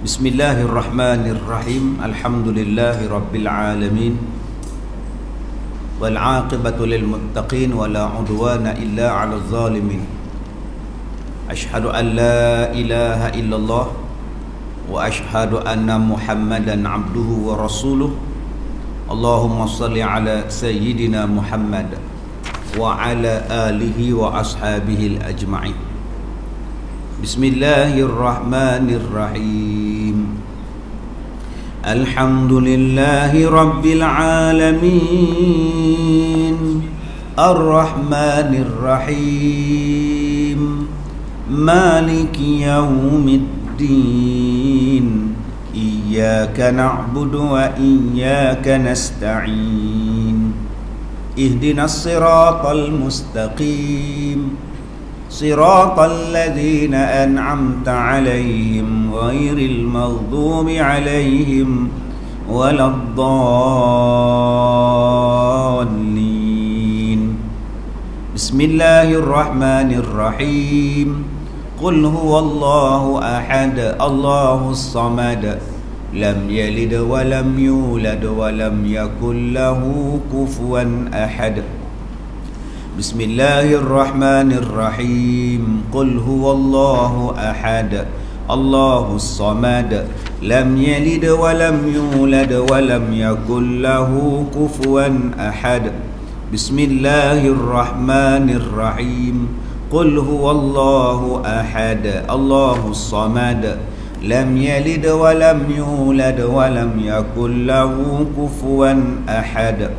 Bismillahirrahmanirrahim. Alhamdulillahi rabbil alamin. Wal aqibatu lil muttaqin wa la udwana illa 'alal zalimin. Ashhadu an la ilaha illallah wa ashhadu anna Muhammadan 'abduhu wa rasuluh. Allahumma salli ala sayyidina Muhammad wa ala alihi wa ashabihi al-ajma'in. Bismillahirrahmanirrahim. Alhamdulillahi rabbil alamin. Ar-Rahmanir Rahim. Maliki yaumiddin. Iyyaka na'budu wa iyyaka nasta'in. Ihdinas siratal mustaqim. صراط الذين أنعمت عليهم غير المغضوب عليهم ولا الضالين. بسم الله الرحمن الرحيم. قل هو الله أحد الله الصمد لم يلد ولم يولد ولم يكن له كفوا أحد. Bismillahirrahmanirrahim. Qul huwallahu ahad Allahus samad lam yalid wa lam yulad wa lam yakul lahu kufuwan ahad. Bismillahirrahmanirrahim. Qul huwallahu ahad Allahus samad lam yalid wa lam yulad wa lam yakul lahu kufuwan ahad.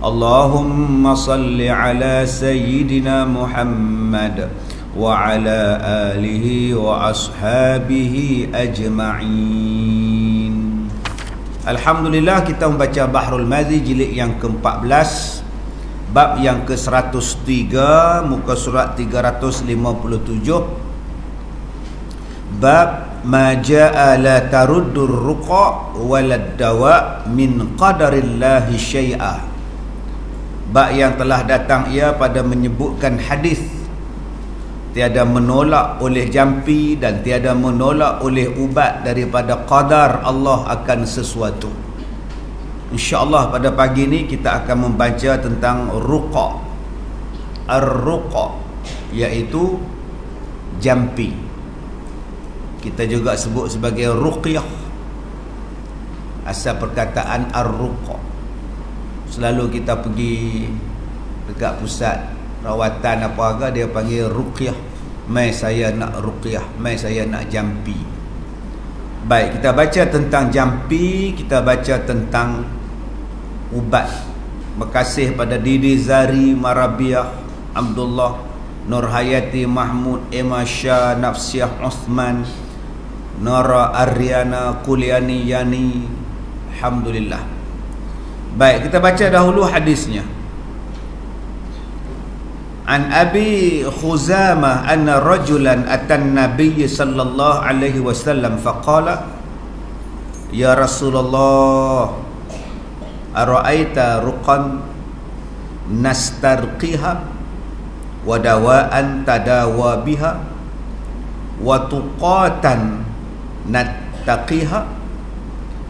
Allahumma salli ala sayyidina Muhammad wa ala alihi wa ashabihi ajma'in. Alhamdulillah, kita membaca Bahrul Mazi jilid yang ke-14, bab yang ke-103, muka surat 357. Bab ma ja'a la taruddur ruqa walad dawa min qadarillahi syai'a. Bab yang telah datang ia pada menyebutkan hadis tiada menolak oleh jampi dan tiada menolak oleh ubat daripada qadar Allah akan sesuatu. InsyaAllah pada pagi ini kita akan membaca tentang ruqa. Ar-ruqa iaitu jampi. Kita juga sebut sebagai ruqyah. Asal perkataan ar-ruqa. Selalu kita pergi dekat pusat rawatan apa agak, dia panggil ruqyah. Mai saya nak ruqyah, mai saya nak jampi. Baik, kita baca tentang jampi, kita baca tentang ubat. Makasih pada Didi Zari Marabiah Abdullah, Nurhayati Mahmud, Emma Shah, Nafsiah Uthman, Nora Aryana Kuliani Yani. Alhamdulillah. Baik, kita baca dahulu hadisnya. An Abi Khuzamah anna rajulan atan Nabiy sallallahu alaihi wasallam faqala ya Rasulullah ara'aita ruqan nastarqiha wa dawaan tadawa biha wa tuqatan nattaqiha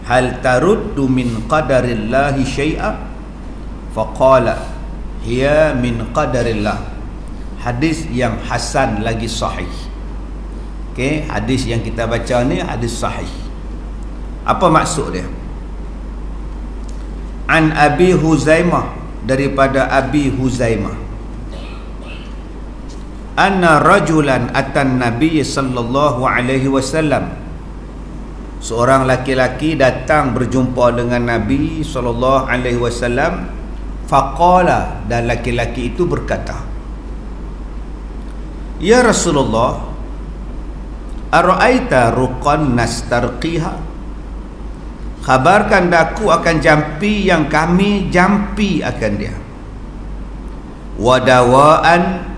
hal taruddu min qadarillahi syai'a? Faqala hiya min qadarillah. Hadis yang hasan lagi sahih. Okey, hadis yang kita baca ni hadis sahih. Apa maksud dia? An Abi Huzaimah, daripada Abi Huzaimah, anna rajulan atan Nabiy sallallahu alaihi wasallam, seorang laki-laki datang berjumpa dengan Nabi SAW. Faqala, dan laki-laki itu berkata, ya Rasulullah, ara'aita ruqan nastarqiha, khabarkan daku akan jampi yang kami jampi akan dia, wadawaan,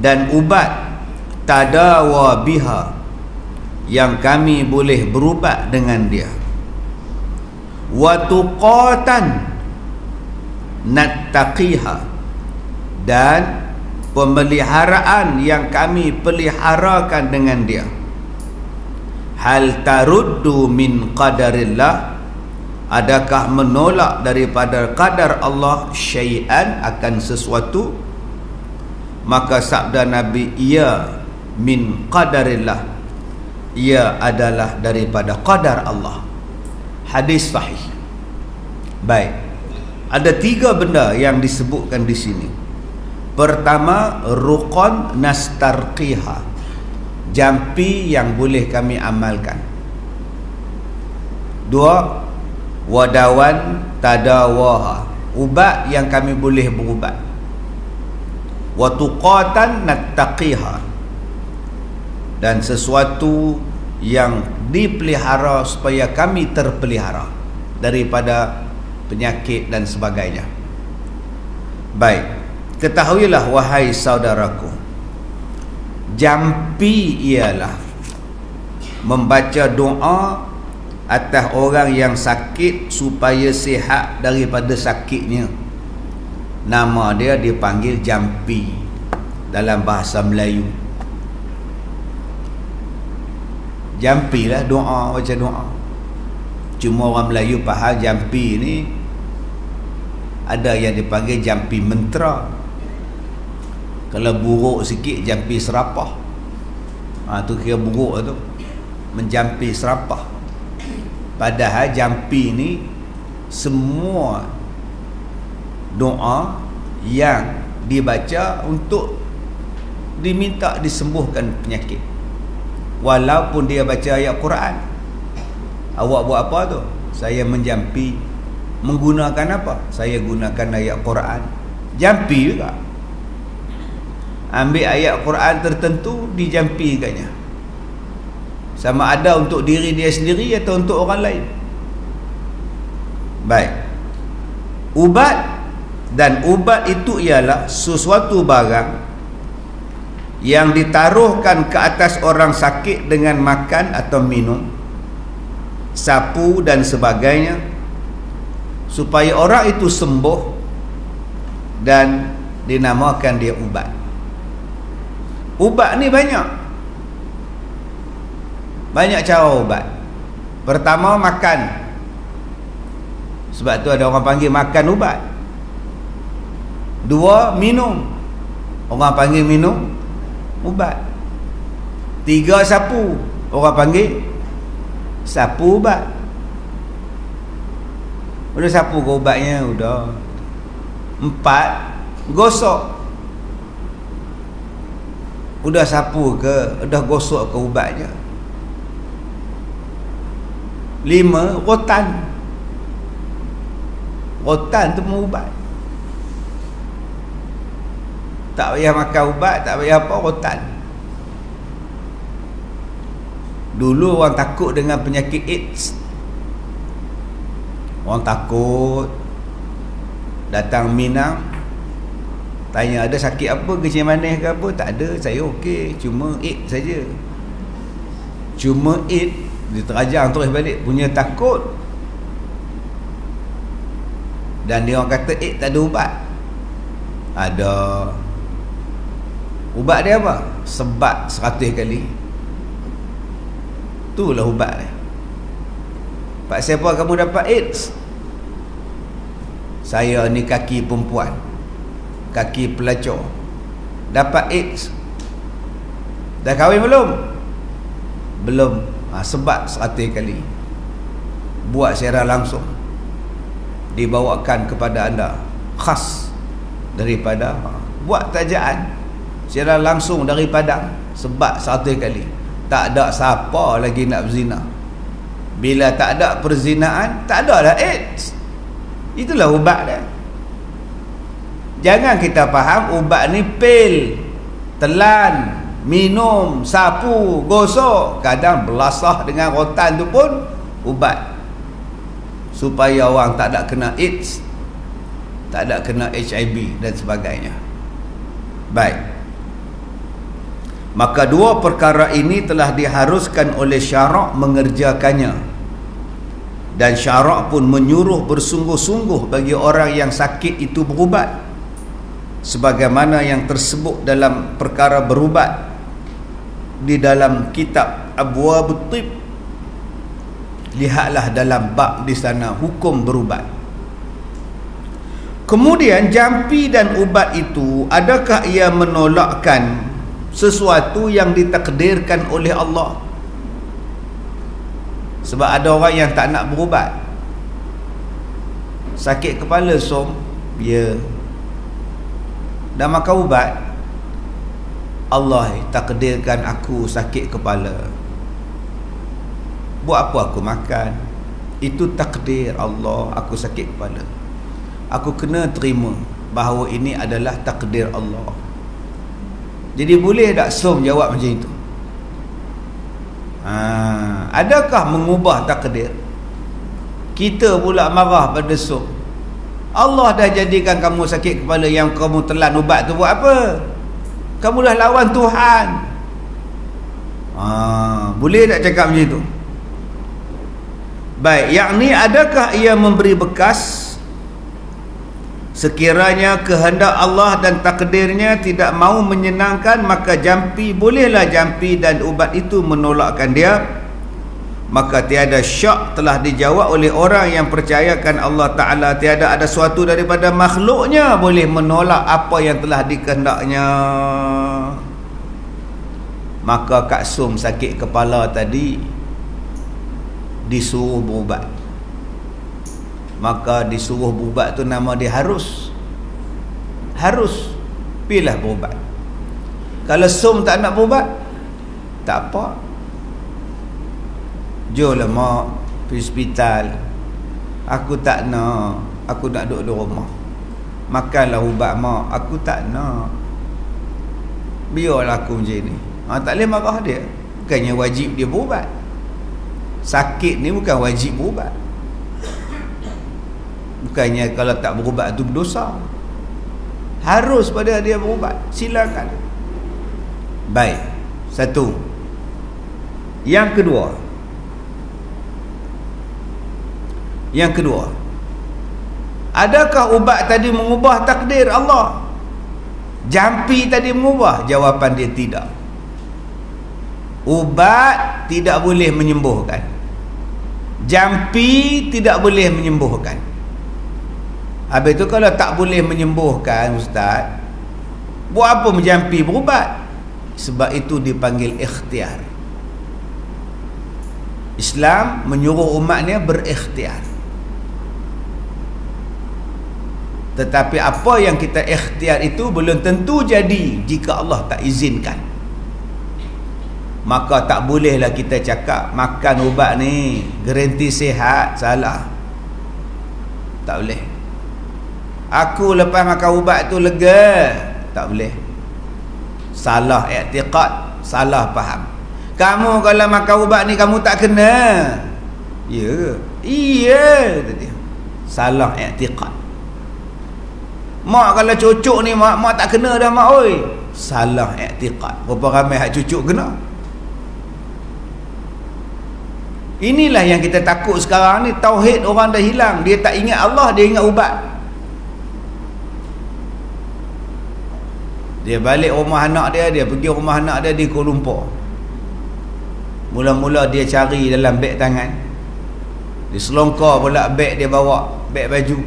dan ubat, tadawa biha, yang kami boleh berubat dengan dia, wa tuqatan nattaqiha, dan pemeliharaan yang kami peliharakan dengan dia, hal taruddu min qadarillah, adakah menolak daripada qadar Allah syai'an, akan sesuatu? Maka sabda Nabi, ia min qadarillah, ia adalah daripada qadar Allah. Hadis sahih. Baik, ada 3 benda yang disebutkan di sini. Pertama, ruqan nastarqiha, jampi yang boleh kami amalkan. 2, wadawan tadawaha, ubat yang kami boleh berubat. Wa tuqatan nattaqiha, dan sesuatu yang dipelihara supaya kami terpelihara daripada penyakit dan sebagainya. Baik, ketahuilah wahai saudaraku, jampi ialah membaca doa atas orang yang sakit supaya sihat daripada sakitnya. Nama dia dipanggil jampi dalam bahasa Melayu. Jampi lah doa, baca doa. Cuma orang Melayu faham jampi ni ada yang dipanggil jampi mentera. Kalau buruk sikit, jampi serapah. Tu kira buruk tu, menjampi serapah. Padahal jampi ni semua doa yang dibaca untuk diminta disembuhkan penyakit, walaupun dia baca ayat Quran. Awak buat apa tu? Saya menjampi. Menggunakan apa? Saya gunakan ayat Quran. Jampi juga. Ambil ayat Quran tertentu, dijampikannya. Sama ada untuk diri dia sendiri atau untuk orang lain. Baik. Ubat, dan ubat itu ialah sesuatu barang yang ditaruhkan ke atas orang sakit dengan makan atau minum, sapu dan sebagainya, supaya orang itu sembuh, dan dinamakan dia ubat. Ubat ni banyak cara ubat. Pertama, makan. Sebab tu ada orang panggil makan ubat. 2, minum. Orang panggil minum ubat. 3, sapu. Orang panggil sapu ubat. Udah sapu ke ubatnya, udah. 4, gosok. Udah sapu ke, udah gosok ke ubatnya. 5, rotan. Rotan tu ubat. Tak payah makan ubat, tak payah apa, rotan. Dulu orang takut dengan penyakit AIDS. Orang takut. Datang Minang, tanya ada sakit apa, kencing manis ke apa? Tak ada, saya okey, cuma AIDS saja. Cuma AIDS, dia terajang terus balik, punya takut. Dan dia orang kata AIDS tak ada ubat. Ada. Ubat dia apa? Sebat 100 kali. Itulah ubat dia. Pak, siapa kamu dapat AIDS? Saya ni kaki perempuan, kaki pelacur, dapat AIDS. Dah kahwin belum? Belum. Sebat 100 kali. Buat secara langsung, dibawakan kepada anda, khas daripada buat tajaan secara langsung dari Padang, sebat 100 kali. Tak ada siapa lagi nak berzina. Bila tak ada perzinaan, tak ada dah AIDS. Itulah ubat dia. Jangan kita faham ubat ni pil, telan, minum, sapu, gosok. Kadang belasah dengan rotan tu pun ubat, supaya orang tak ada kena AIDS, tak ada kena HIV dan sebagainya. Baik. Maka 2 perkara ini telah diharuskan oleh syarak mengerjakannya, dan syarak pun menyuruh bersungguh-sungguh bagi orang yang sakit itu berubat, sebagaimana yang tersebut dalam perkara berubat di dalam kitab Abwabut Tib Lihatlah dalam bab di sana hukum berubat. Kemudian jampi dan ubat itu, adakah ia menolakkan sesuatu yang ditakdirkan oleh Allah? Sebab ada orang yang tak nak berubat. Sakit kepala som, ya, dah makan ubat, Allah takdirkan aku sakit kepala, buat apa aku makan? Itu takdir Allah, aku sakit kepala. Aku kena terima bahawa ini adalah takdir Allah. Jadi boleh tak som jawab macam itu? Adakah mengubah takdir? Kita pula marah pada som. Allah dah jadikan kamu sakit kepala, yang kamu telan ubat tu buat apa? Kamu dah lawan Tuhan. Boleh tak cakap macam itu? Baik, yakni adakah ia memberi bekas? Sekiranya kehendak Allah dan takdirnya tidak mau menyenangkan, maka jampi, bolehlah jampi dan ubat itu menolakkan dia. Maka tiada syak telah dijawab oleh orang yang percayakan Allah Ta'ala tiada ada suatu daripada makhluknya boleh menolak apa yang telah dikehendaknya. Maka Kak Som sakit kepala tadi disuruh berubat. Maka disuruh berubat tu nama dia harus pilih berubat. Kalau Som tak nak berubat, tak apa, jomlah mak pergi hospital. Aku tak nak, aku nak duduk di rumah. Makanlah ubat mak, aku tak nak, biarlah aku macam ni. Tak boleh marah dia. Bukannya wajib dia berubat. Sakit ni bukan wajib berubat. Bukannya kalau tak berubat tu berdosa. Harus pada dia berubat. Silakan. Baik. Satu. Yang kedua, adakah ubat tadi mengubah takdir Allah? Jampi tadi mengubah? Jawapan dia tidak. Ubat tidak boleh menyembuhkan. Jampi tidak boleh menyembuhkan. Habis tu kalau tak boleh menyembuhkan, Ustaz, buat apa menjampi berubat? Sebab itu dipanggil ikhtiar. Islam menyuruh umatnya berikhtiar. Tetapi apa yang kita ikhtiar itu belum tentu jadi jika Allah tak izinkan. Maka tak bolehlah kita cakap makan ubat ni garanti sihat. Salah. Tak boleh. Aku lepas makan ubat tu lega. Tak boleh. Salah i'tiqad, salah faham. Kamu kalau makan ubat ni kamu tak kena. Ya. Iya tadi. Salah i'tiqad. Mak kalau cucuk ni mak tak kena dah mak oi. Salah i'tiqad. Berapa ramai hak cucuk kena? Inilah yang kita takut sekarang ni. Tauhid orang dah hilang. Dia tak ingat Allah, dia ingat ubat. Dia balik rumah anak dia, dia pergi rumah anak dia di Kuala Lumpur. Mula-mula dia cari dalam beg tangan. Dia selongkar pula beg dia bawa, beg baju.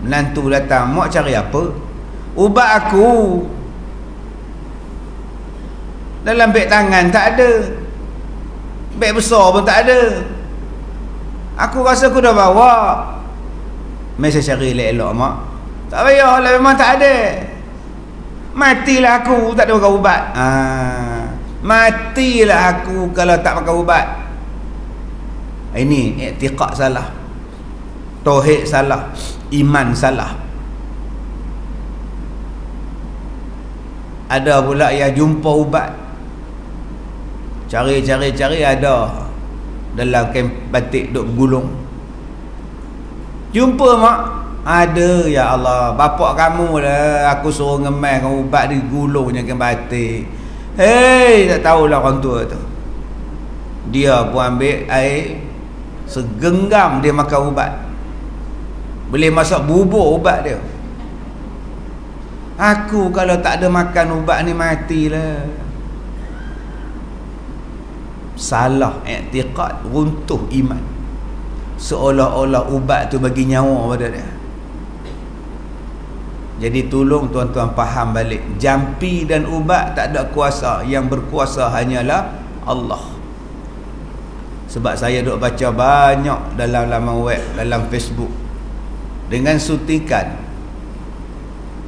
Menantu datang, mak cari apa? Ubat aku. Dalam beg tangan tak ada. Beg besar pun tak ada. Aku rasa aku dah bawa. Mari saya cari elok-elok mak. Tak payah lah, memang tak ada. Matilah aku tak ada makan ubat. Matilah aku kalau tak makan ubat. Ini i'tiqad salah, tauhid salah, iman salah. Ada pula yang jumpa ubat, cari ada dalam kamp batik duk bergulung. Jumpa mak, ada, ya Allah, bapak kamu lah aku suruh ngemas dengan ubat di gulungnya kamp batik. Hei, tak tahulah orang tua tu. Dia pun ambil air, segenggam dia makan ubat. Boleh masuk bubur ubat dia. Aku kalau tak ada makan ubat ni matilah. salah i'tiqad, runtuh iman, seolah-olah ubat tu bagi nyawa pada dia. Jadi tolong tuan-tuan faham balik, jampi dan ubat tak ada kuasa, yang berkuasa hanyalah Allah. Sebab saya duk baca banyak dalam laman web, dalam Facebook, dengan suntikan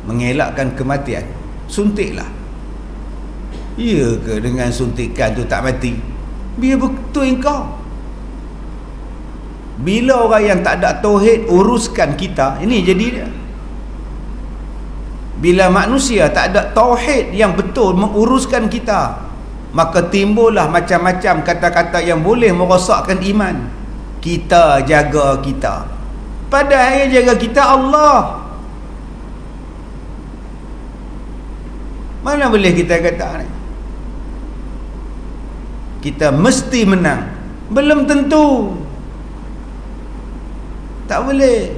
mengelakkan kematian. Suntiklah. Ya ke dengan suntikan tu tak mati? Biar betul engkau. Bila orang yang tak ada tauhid uruskan kita, ini jadi dia. Bila manusia tak ada tauhid yang betul menguruskan kita, maka timbullah macam-macam kata-kata yang boleh merosakkan iman. Kita jaga kita, padahal yang jaga kita Allah. Mana boleh kita kata ni kita mesti menang? Belum tentu. Tak boleh.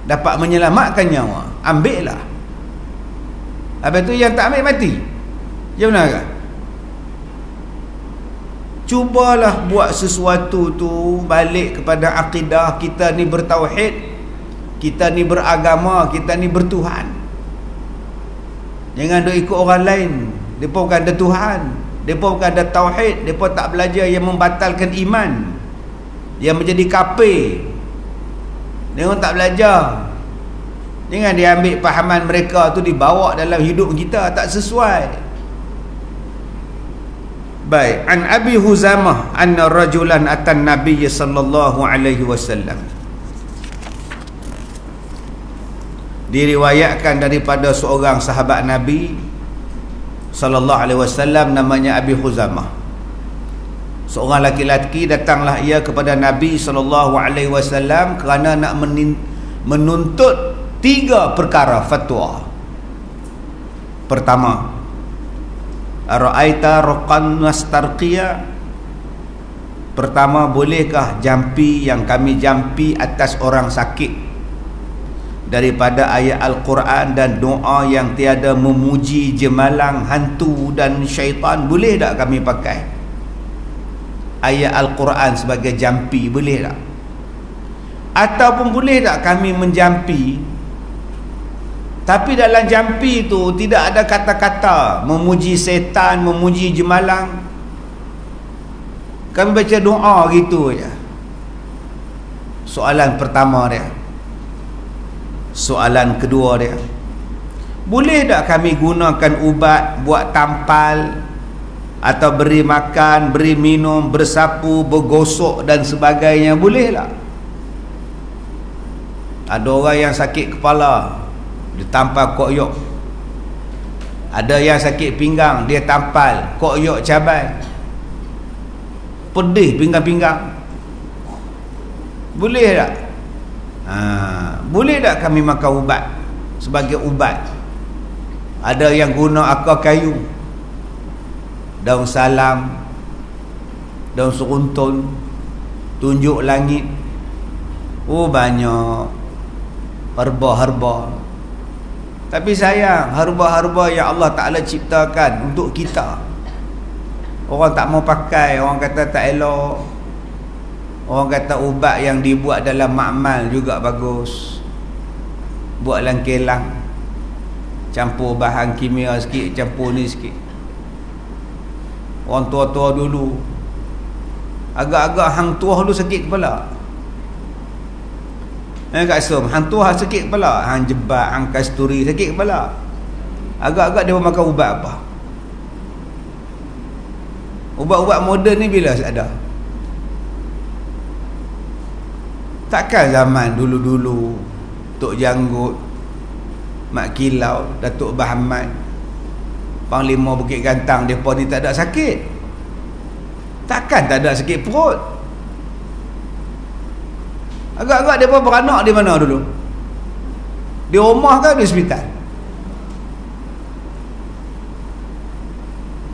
Dapat menyelamatkan nyawa, ambil lah. Habis tu yang tak ambil mati. Macam mana kan? Cubalah buat sesuatu tu balik kepada akidah kita ni bertauhid, kita ni beragama, kita ni bertuhan. Jangan duk ikut orang lain. Depa bukan ada Tuhan, depa bukan ada tauhid, depa tak belajar yang membatalkan iman, yang menjadi kafir. Dia tak belajar. Jangan dia ambil pahaman mereka tu dibawa dalam hidup kita, tak sesuai. Baik, an Abi Huzamah anna rajulan atan Nabiy sallallahu alaihi wasallam. Diriwayatkan daripada seorang sahabat Nabi sallallahu alaihi wasallam, namanya Abi Huzamah. Seorang laki-laki datanglah ia kepada Nabi sallallahu alaihi wasallam kerana nak menuntut 3 perkara fatwa. Pertama, ara'aita raqan wastarqiya. Pertama, bolehkah jampi yang kami jampi atas orang sakit daripada ayat Al-Quran dan doa yang tiada memuji jemalang, hantu dan syaitan? Boleh tak kami pakai ayat Al-Quran sebagai jampi? Boleh tak? Ataupun boleh tak kami menjampi, tapi dalam jampi tu tidak ada kata-kata memuji setan, memuji jemalang, kami baca doa gitu aja? Soalan pertama dia. Soalan kedua dia, boleh tak kami gunakan ubat buat tampal atau beri makan, beri minum, bersapu, bergosok dan sebagainya? Boleh tak? Ada orang yang sakit kepala, dia tampal kokyok. Ada yang sakit pinggang, dia tampal kokyok cabai. Pedih pinggang-pinggang. Boleh tak? Boleh tak kami makan ubat sebagai ubat? Ada yang guna akar kayu, daun salam, daun seruntun, tunjuk langit. Oh, banyak herba-herba. Tapi sayang, herba-herba yang Allah Ta'ala ciptakan untuk kita, orang tak mau pakai. Orang kata tak elok. Orang kata ubat yang dibuat dalam makmal juga bagus. Buat dalam kelang, campur bahan kimia sikit, campur ni sikit. Orang tua-tua dulu, agak-agak hang tua dulu sakit kepala. Kat Som, hang tua sakit kepala, hang Jebat, hang Kasturi sakit kepala. Agak-agak dia makan ubat apa? Ubat-ubat moden ni bila ada? Takkan zaman dulu-dulu Tok Janggut, Mak Kilau, Datuk Bahamat, Panglima Bukit Gantang, mereka ni tak ada sakit? Takkan tak ada sakit perut? Agak-agak mereka beranak di mana dulu? Di rumah ke di hospital?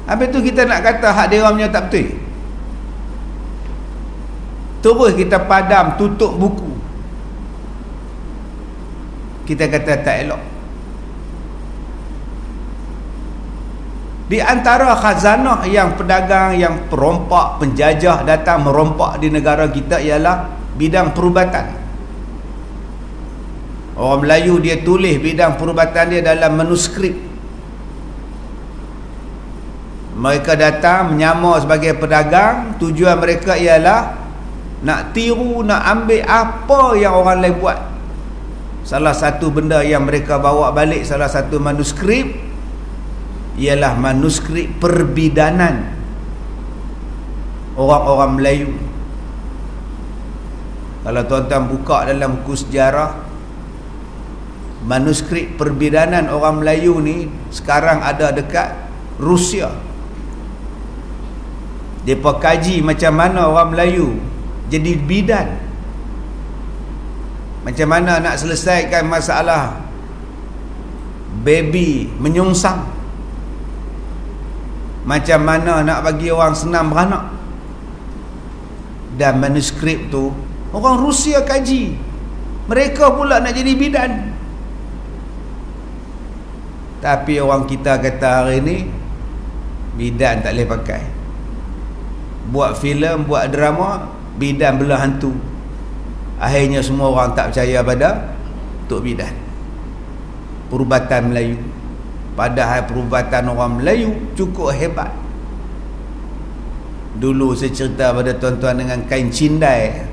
Habis tu kita nak kata hak dia punya tak betul. Terus kita padam, tutup buku, kita kata tak elok. Di antara khazanah yang pedagang, yang perompak, penjajah datang merompak di negara kita ialah bidang perubatan. Orang Melayu dia tulis bidang perubatan dia dalam manuskrip. Mereka datang menyamar sebagai pedagang, tujuan mereka ialah nak tiru, nak ambil apa yang orang lain buat. Salah satu benda yang mereka bawa balik, salah satu manuskrip, ialah manuskrip perbidanan orang-orang Melayu. Kalau tuan-tuan buka dalam buku sejarah, manuskrip perbidanan orang Melayu ni sekarang ada dekat Rusia. Mereka kaji macam mana orang Melayu jadi bidan, macam mana nak selesaikan masalah baby menyungsang, macam mana nak bagi orang senang beranak. Dan manuskrip tu orang Rusia kaji, mereka pula nak jadi bidan. Tapi orang kita kata hari ni bidan tak boleh pakai. Buat filem, buat drama, bidan belah hantu. Akhirnya semua orang tak percaya pada Tok Bidan. Perubatan Melayu, padahal perubatan orang Melayu cukup hebat. Dulu saya cerita pada tuan-tuan dengan kain cindai.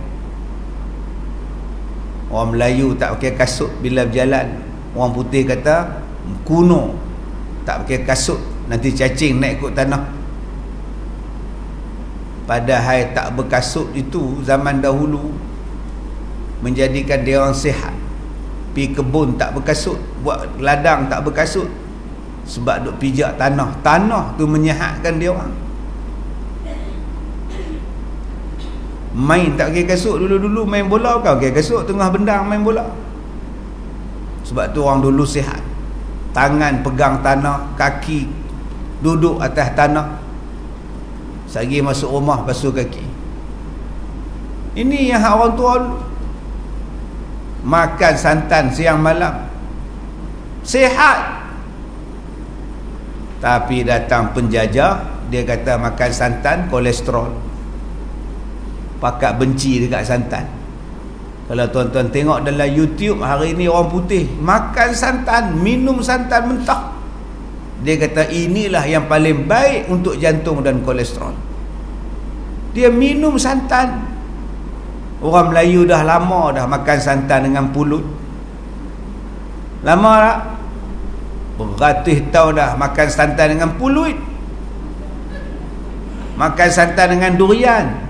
Orang Melayu tak pakai kasut bila berjalan. Orang putih kata kuno, tak pakai kasut, nanti cacing naik kot tanah. Padahal tak berkasut itu zaman dahulu menjadikan dia orang sihat. Pergi kebun tak berkasut, buat ladang tak berkasut, sebab duk pijak tanah. Tanah tu menyihatkan dia orang. Main tak pakai kasut dulu-dulu, main bola kau pakai kasut tengah bendang main bola. Sebab tu orang dulu sihat. Tangan pegang tanah, kaki duduk atas tanah. Sagi masuk rumah basuh kaki. Ini yang orang tua dulu. Makan santan siang malam, sihat. Tapi datang penjajah, dia kata makan santan kolesterol, pakat benci dekat santan. Kalau tuan-tuan tengok dalam YouTube hari ni, orang putih makan santan, minum santan mentah. Dia kata inilah yang paling baik untuk jantung dan kolesterol. Dia minum santan. Orang Melayu dah lama dah makan santan dengan pulut. Lama tak? Beratus tahun dah makan santan dengan pulut. Makan santan dengan durian.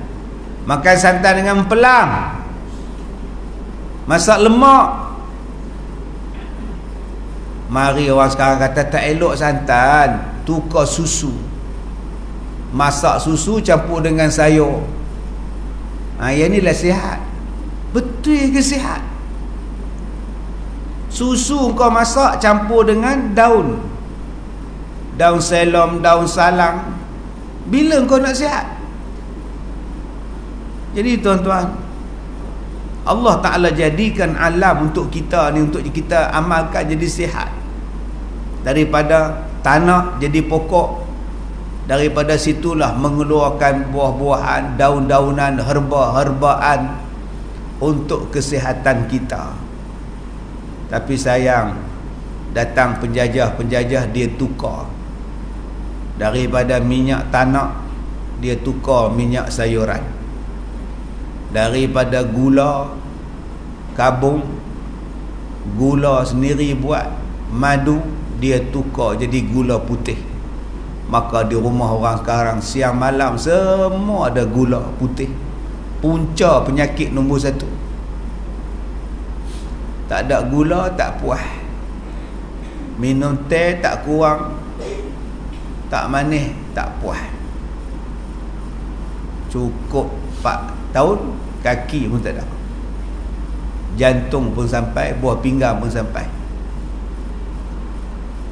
Makan santan dengan pelang. Masak lemak. Mari orang sekarang kata tak elok santan, tukar susu. Masak susu campur dengan sayur. Yang inilah sihat. Betul ke sihat? Susu kau masak campur dengan daun, daun selam, daun salang. Bila kau nak sihat? Jadi tuan-tuan, Allah Ta'ala jadikan alam untuk kita ni, untuk kita amalkan jadi sihat. Daripada tanah jadi pokok, daripada situlah mengeluarkan buah-buahan, daun-daunan, herba-herbaan untuk kesihatan kita. Tapi sayang, datang penjajah-penjajah, dia tukar. Daripada minyak tanah, dia tukar minyak sayuran. Daripada gula kabung, gula sendiri buat, madu, dia tukar jadi gula putih. Maka di rumah orang sekarang siang malam semua ada gula putih. Punca penyakit nombor 1. Tak ada gula tak puas. Minum teh tak kurang, tak manis tak puas. Cukup 4 tahun kaki pun tak ada, jantung pun sampai, buah pinggang pun sampai.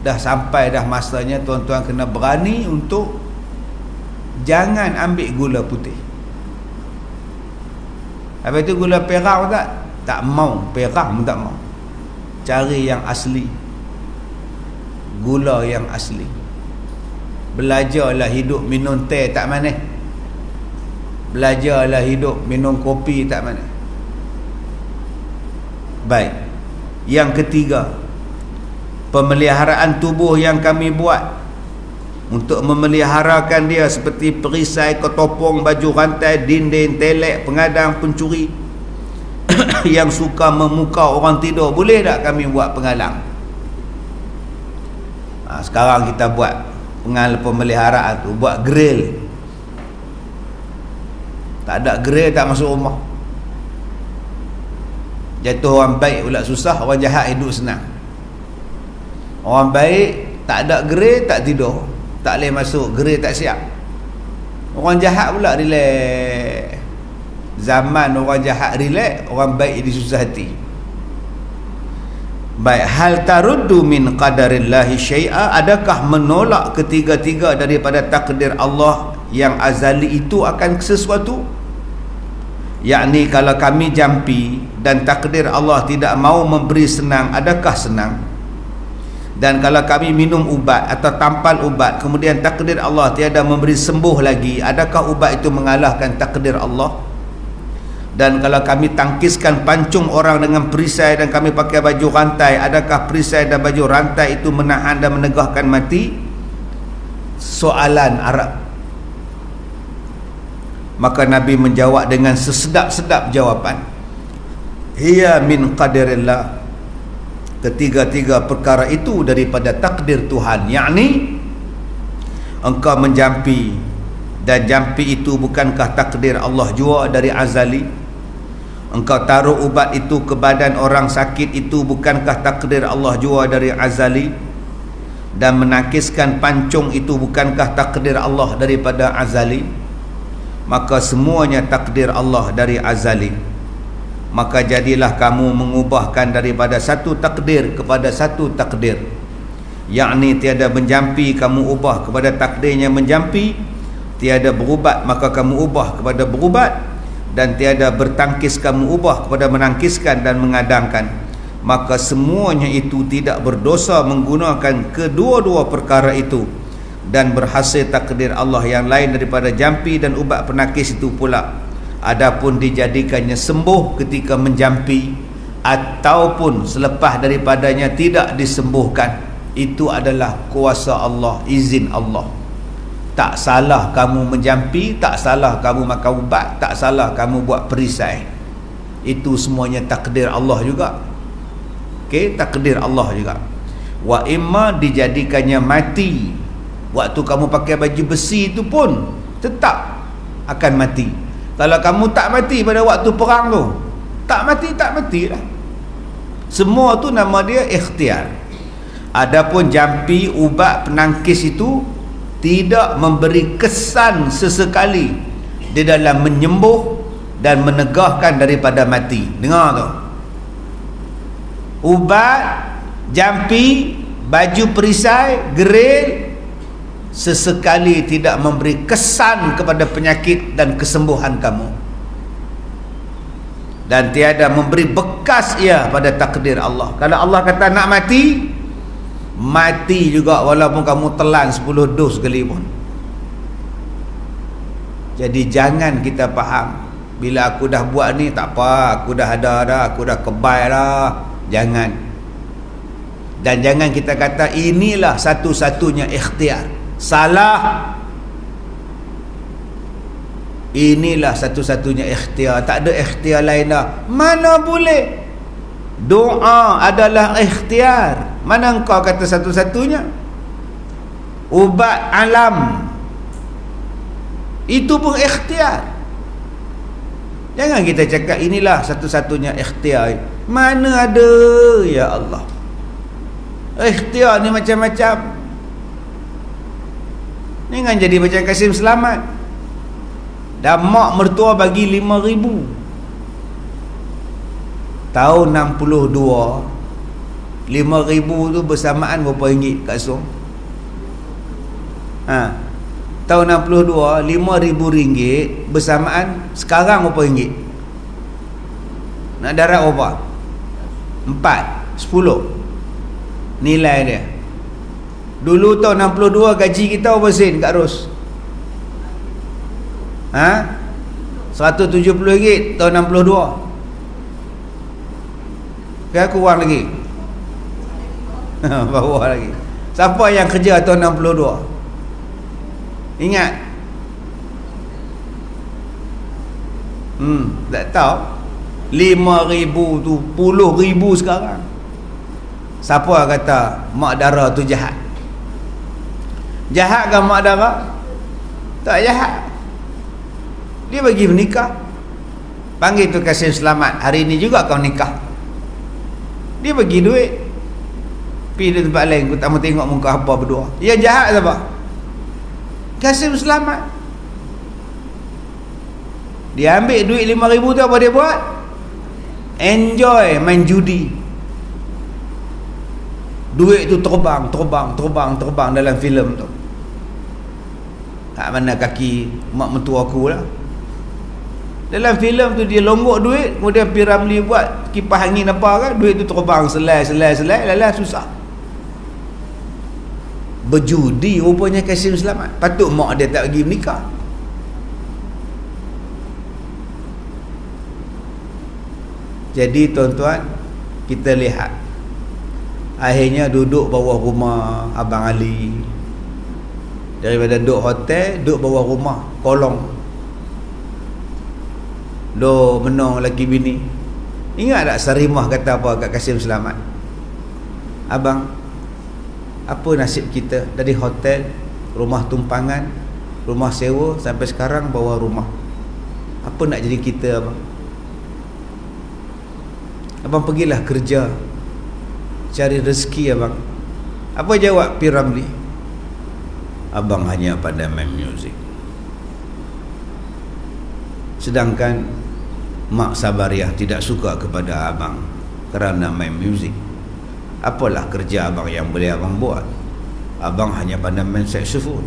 Dah sampai dah masanya tuan-tuan kena berani untuk jangan ambil gula putih. Habis tu gula perak pun tak mau, perak pun tak mau. Cari yang asli, gula yang asli. Belajarlah hidup minum teh tak manis. Belajarlah hidup minum kopi tak manis. Baik. Yang ketiga, pemeliharaan tubuh yang kami buat untuk memeliharakan dia seperti perisai, ketopong, baju rantai, dinding, telek, pengadang, pencuri yang suka memukau orang tidur, boleh tak kami buat penghalang? Sekarang kita buat pemeliharaan tu, buat grill. Tak ada grill tak masuk rumah. Jatuh orang baik pula susah, orang jahat hidup senang. Orang baik tak ada grill tak tidur, tak boleh masuk, grill tak siap. Orang jahat pula relax. Zaman orang jahat relax, orang baik jadi susah hati. Baik, hal taruddu min qadarillahi syai'a, adakah menolak ketiga-tiga daripada takdir Allah yang azali itu akan sesuatu? Yakni kalau kami jampi dan takdir Allah tidak mau memberi senang, adakah senang? Dan kalau kami minum ubat atau tampal ubat, kemudian takdir Allah tiada memberi sembuh lagi, adakah ubat itu mengalahkan takdir Allah? Dan kalau kami tangkiskan pancung orang dengan perisai dan kami pakai baju rantai, adakah perisai dan baju rantai itu menahan dan menegahkan mati? Soalan Arab. Maka Nabi menjawab dengan sesedap-sedap jawapan, hiya min qadarillah. Ketiga-tiga perkara itu daripada takdir Tuhan. Yakni engkau menjampi, dan jampi itu bukankah takdir Allah jua dari azali? Engkau taruh ubat itu ke badan orang sakit, itu bukankah takdir Allah jua dari azali? Dan menangkiskan pancung itu bukankah takdir Allah daripada azali? Maka semuanya takdir Allah dari azali. Maka jadilah kamu mengubahkan daripada satu takdir kepada satu takdir. Yakni tiada menjampi, kamu ubah kepada takdirnya menjampi. Tiada berubat, maka kamu ubah kepada berubat. Dan tiada bertangkis, kamu ubah kepada menangkiskan dan mengadangkan. Maka semuanya itu tidak berdosa menggunakan kedua-dua perkara itu, dan berhasil takdir Allah yang lain daripada jampi dan ubat penangkis itu pula. Adapun dijadikannya sembuh ketika menjampi ataupun selepas daripadanya tidak disembuhkan, itu adalah kuasa Allah, izin Allah. Tak salah kamu menjampi, tak salah kamu makan ubat, tak salah kamu buat perisai. Itu semuanya takdir Allah juga. Okey, takdir Allah juga. Wa imma dijadikannya mati. Waktu kamu pakai baju besi itu pun tetap akan mati. Kalau kamu tak mati pada waktu perang tu, tak matilah. Semua tu nama dia ikhtiar. Adapun jampi, ubat, penangkis itu tidak memberi kesan sesekali di dalam menyembuh dan menegahkan daripada mati. Dengar tu. Ubat, jampi, baju perisai, grill, sesekali tidak memberi kesan kepada penyakit dan kesembuhan kamu, dan tiada memberi bekas ia pada takdir Allah. Kalau Allah kata nak mati, mati juga walaupun kamu telan 10 dos sekalipun. Jadi jangan kita faham, bila aku dah buat ni tak apa, aku dah ada dah, aku dah kebal dah. Jangan. Dan jangan kita kata inilah satu-satunya ikhtiar. Salah. Inilah satu-satunya ikhtiar, tak ada ikhtiar lain dah. Mana boleh? Doa adalah ikhtiar. Mana engkau kata satu-satunya? Ubat alam itu pun ikhtiar. Jangan kita cakap inilah satu-satunya ikhtiar. Mana ada, ya Allah. Ikhtiar ni macam-macam. Ni kan jadi macam Kasim Selamat. Dan mak mertua bagi 5,000. Tahun 62, 5,000 tu bersamaan berapa ringgit Kak Song? Tahun 62, 5,000 ringgit bersamaan sekarang berapa ringgit? Nak darat berapa? 4, 10 nilai dia. Dulu tahun 62 gaji kita berapa sen Kak Ros? Ha? RM170 tahun 62. Kan kurang lagi. Bawah lagi. Siapa yang kerja tahun 62? Ingat? Tak tahu. 5,000 tu 10,000 sekarang. Siapa kata mak dara tu jahat? Jahat ke mak dara? Tak jahat. Dia bagi menikah. Panggil tu Kasim Selamat, hari ni juga kau nikah. Dia bagi duit. Pergi di tempat lain, aku tak mau tengok muka apa berdua. Yang jahat siapa? Kasim Selamat. Dia ambil duit 5,000 tu, apa dia buat? Enjoy main judi. Duit tu terbang dalam filem tu. Kat mana kaki mak mentua aku lah. Dalam filem tu dia longgok duit, kemudian P. Ramlee buat kipas angin apa kan, duit tu terbang selai susah. Berjudi rupanya Kasim Selamat. Patut mak dia tak bagi menikah. Jadi tuan-tuan, kita lihat akhirnya duduk bawah rumah Abang Ali. Daripada duduk hotel, duduk bawah rumah kolong. Do menong laki bini. Ingat tak Sarimah kata apa kat Kasim Selamat? Abang, apa nasib kita dari hotel, rumah tumpangan, rumah sewa sampai sekarang bawah rumah. Apa nak jadi kita abang? Abang pergilah kerja, cari rezeki abang. Apa jawab P. Ramlee? Abang hanya pandai main muzik. Sedangkan Mak Sabariah tidak suka kepada abang kerana main muzik. Apalah kerja abang yang boleh abang buat? Abang hanya pandai main saksofon.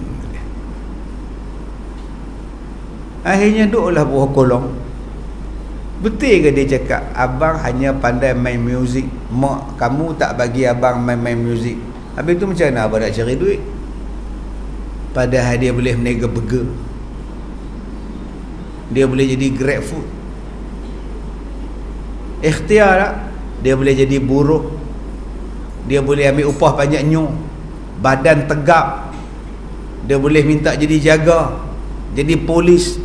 Akhirnya duduklah bawah kolong. Betul ke dia cakap abang hanya pandai main muzik, mak kamu tak bagi abang main muzik? Habis tu macam mana abang nak cari duit? Padahal dia boleh meniaga burger, dia boleh jadi grab food. Ikhtiar tak? Dia boleh jadi buruh, dia boleh ambil upah banyaknya, badan tegap, dia boleh minta jadi jaga, jadi polis,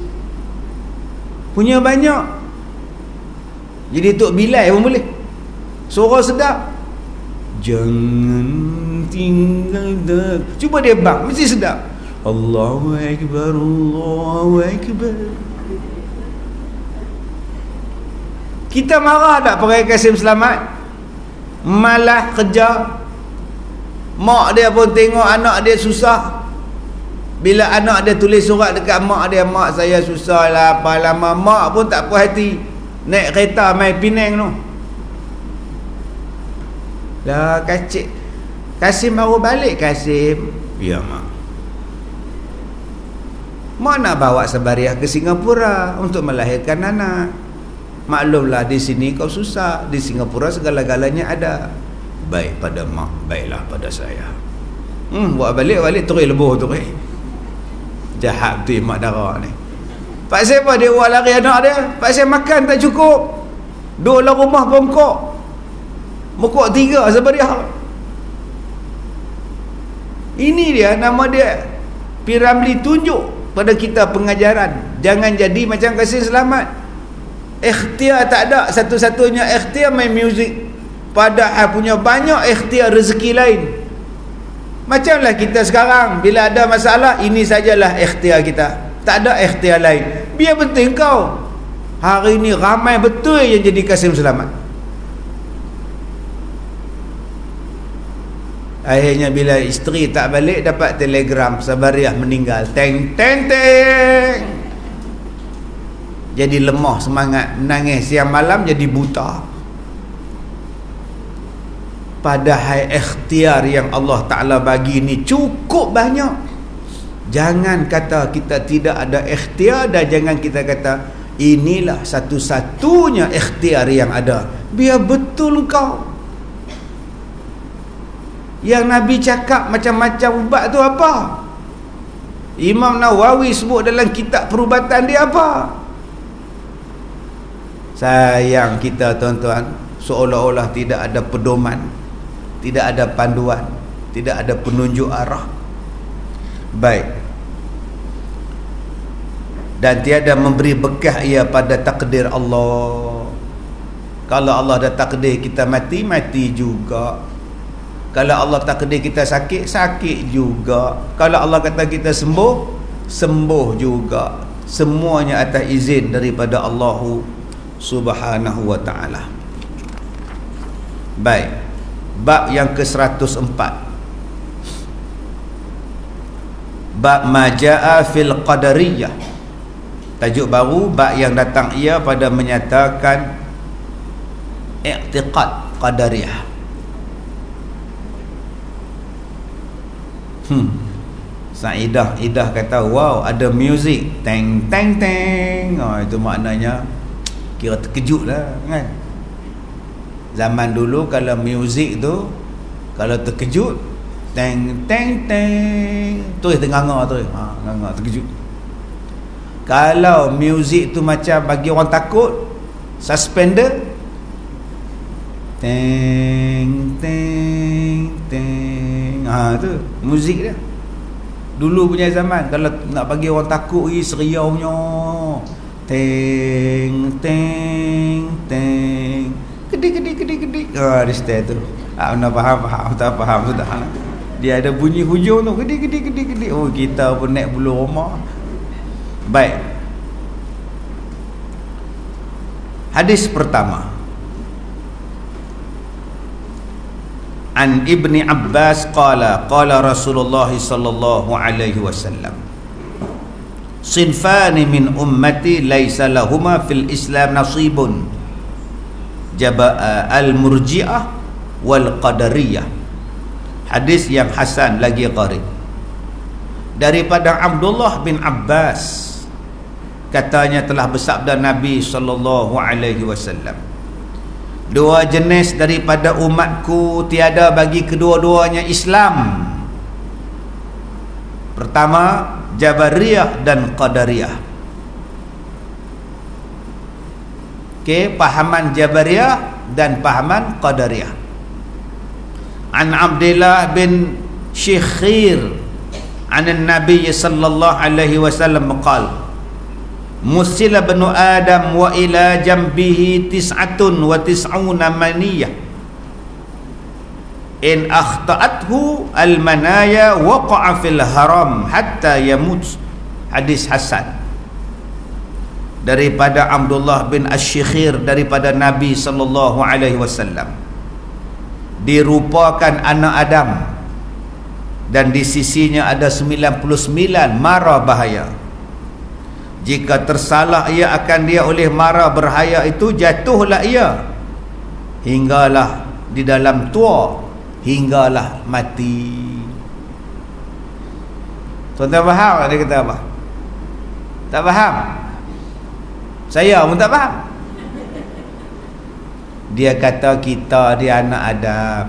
punya banyak. Jadi Tok Bilal pun boleh. Suara sedap. Jangan tinggal dah. Cuba dia bang, mesti sedap. Allahu Akbar, Allahu Akbar. Kita marah tak pakai Kasim Selamat? Malah kerja. Mak dia pun tengok anak dia susah. Bila anak dia tulis surat dekat mak dia, mak saya susah lah apa lama, mak pun tak puas hati. Naik kereta main Penang tu. Lah kacik. Kasim baru balik Kasim. Ya mak. Mak nak bawa Sabariah ke Singapura untuk melahirkan anak. Maklumlah di sini kau susah, di Singapura segala-galanya ada. Baik pada mak, baiklah pada saya. Buat balik terus lebuh tu. Jahat tu mak darah ni. Pak siapa dia buat lari anak dia? Pak saya makan tak cukup. Duduklah rumah bongkok. Mokok 3 Sabariah. Ini dia nama dia. P. Ramlee tunjuk pada kita pengajaran. Jangan jadi macam Kasim Selamat. Ikhtiar tak ada, satu-satunya ikhtiar main muzik. Padahal punya banyak ikhtiar rezeki lain. Macamlah kita sekarang, bila ada masalah, ini sajalah ikhtiar kita. Tak ada ikhtiar lain. Biar betul kau. Hari ni ramai betul yang jadi Kasim Selamat. Akhirnya bila isteri tak balik, dapat telegram Sabariah meninggal. Teng teng teng. Jadi lemah semangat, menangis siang malam, jadi buta. Padahal ikhtiar yang Allah Ta'ala bagi ni cukup banyak. Jangan kata kita tidak ada ikhtiar, dan jangan kita kata inilah satu-satunya ikhtiar yang ada. Biar betul kau. Yang Nabi cakap macam-macam ubat tu apa? Imam Nawawi sebut dalam kitab perubatan dia apa? Sayang kita tuan-tuan, seolah-olah tidak ada pedoman, tidak ada panduan, tidak ada penunjuk arah. Baik. Dan tiada memberi bekah ia pada takdir Allah. Kalau Allah dah takdir kita mati, mati juga. Kalau Allah takdir kita sakit, sakit juga. Kalau Allah kata kita sembuh, sembuh juga. Semuanya atas izin daripada Allah Subhanahu wa ta'ala. Baik. Bab yang ke-104. Bab maja'a fil qadariyah. Tajuk baru, bab yang datang ia pada menyatakan i'tiqad qadariyah. Idah kata, wow, ada muzik, teng teng teng. Itu maknanya kira terkejut lah kan. Zaman dulu kalau muzik tu, kalau terkejut, teng teng teng, terus ternganga terus, nganga terkejut. Kalau muzik tu macam bagi orang takut, suspender, teng teng teng. Tu muzik dia dulu punya zaman. Kalau nak bagi orang takut lagi, seriaunya, teng teng teng, kedik. Dia stay tu. Nak faham, tak faham sudah. Dia ada bunyi hujung tu, kedik. Oh, kita pun naik bulu rumah. Baik. Hadis pertama, An Ibni Abbas qala Rasulullah sallallahu alaihi wasallam, sinfani min ummati laisa lahuma fil Islam nasibun, al-murji'ah wal qadariyah. Hadis yang hasan lagi qarib daripada Abdullah bin Abbas, katanya telah bersabda Nabi sallallahu alaihi wasallam, dua jenis daripada umatku tiada bagi kedua-duanya Islam. Pertama, Jabariyah dan Qadariyah. Okey, pahaman Jabariyah dan pahaman Qadariyah. An Abdullah bin Syikhir an Nabi sallallahu alaihi wasallam qala, Musila banu Adam wa ila jambihi 99 maniyah, in akhta'athu al-manaya waqa'a fil haram hatta yamut. Hadis hasan daripada Abdullah bin Asy-Syikhir daripada Nabi sallallahu alaihi wasallam, dirupakan anak Adam dan di sisinya ada 99 mara bahaya. Jika tersalah ia akan dia oleh mara berhaya itu, jatuhlah ia hinggalah di dalam tua, hinggalah mati. Tuan-tuan faham dia kata apa? Tak faham? Saya pun tak faham. Dia kata kita dia anak Adam.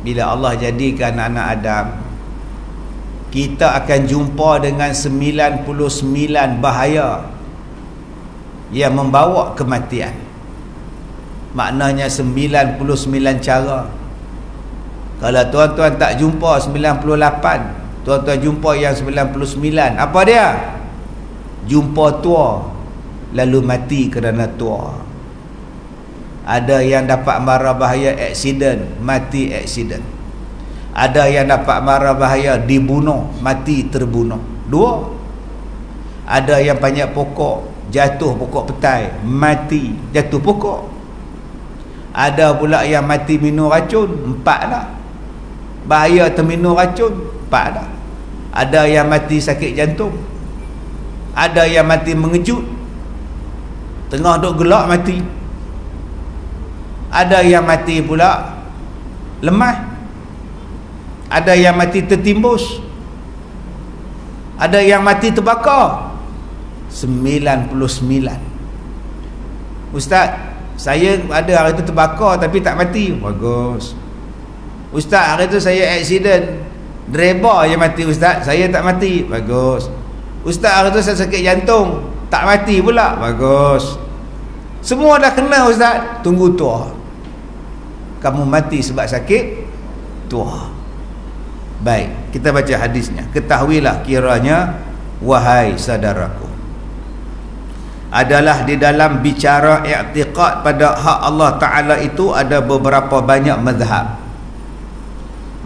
Bila Allah jadikan anak Adam, kita akan jumpa dengan 99 bahaya yang membawa kematian. Maknanya 99 cara. Kalau tuan-tuan tak jumpa 98, tuan-tuan jumpa yang 99. Apa dia? Jumpa tua, lalu mati kerana tua. Ada yang dapat mara bahaya aksiden, mati aksiden. Ada yang dapat mara bahaya dibunuh, mati terbunuh. Dua. Ada yang banyak pokok, jatuh pokok petai, mati jatuh pokok. Ada pula yang mati minum racun, 4 dah. Bahaya terminum racun, 4 dah. Ada yang mati sakit jantung. Ada yang mati mengejut, tengah duk gelak mati. Ada yang mati pula lemah. Ada yang mati tertimbus. Ada yang mati terbakar. 99. Ustaz, saya ada hari itu terbakar tapi tak mati. Bagus. Ustaz, hari tu saya accident, driver je mati ustaz, saya tak mati. Bagus. Ustaz, hari tu saya sakit jantung, tak mati pula. Bagus. Semua dah kena ustaz. Tunggu tua, kamu mati sebab sakit tua. Baik, kita baca hadisnya. Ketahuilah kiranya, wahai saudaraku, adalah di dalam bicara i'tiqad pada hak Allah Ta'ala itu ada beberapa banyak mazhab.